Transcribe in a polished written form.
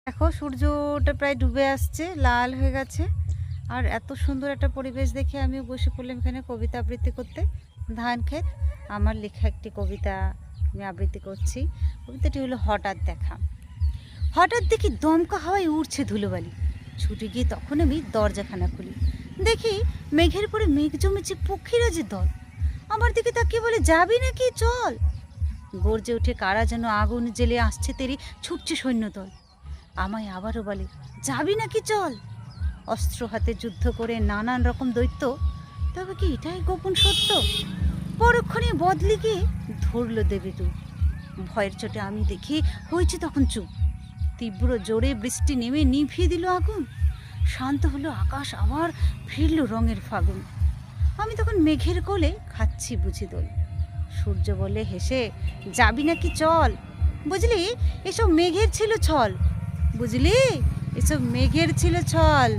দেখো সূর্যটা প্রায় ডুবে আসছে, লাল হয়ে গেছে। আর এত সুন্দর একটা পরিবেশ দেখে আমিও বসে পড়লাম এখানে কবিতা আবৃত্তি করতে। ধান ক্ষেত, আমার লেখা একটি কবিতা আমি আবৃত্তি করছি। কবিতাটি হলো হঠাৎ দেখা। হঠাৎ দেখি দমকা হাওয়ায় উড়ছে ধুলোবালি। ছুটে গিয়ে তখন আমি দরজাখানা খুলি। দেখি মেঘের পরে মেঘ জমেছে পক্ষীরাজের দল। আমার দিকে তাকিয়ে বলে, যাবি নাকি চল। গর্জে উঠে কারা যেন আগুন জ্বেলে আসছে তেরি, ছুটছে সৈন্যদল। আমায় আবারও বলে, যাবি নাকি চল। অস্ত্র হাতে যুদ্ধ করে নানান রকম দৈত্য, তবে কি এটাই গোপন সত্য? পরক্ষণে বদলে গিয়ে ধরল দেবীদু। ভয়ের চোটে আমি দেখি হয়েছে তখন চুপ। তীব্র জোরে বৃষ্টি নেমে নিভিয়ে দিল আগুন। শান্ত হলো আকাশ, আবার ফিরল রঙের ফাগুন। আমি তখন মেঘের কোলে খাচ্ছি বুঝি দোল। সূর্য বলে হেসে, যাবি নাকি চল। বুঝলি, এসব মেঘের ছিল ছল। বুঝলি, এসব মেঘের ছিল ছল।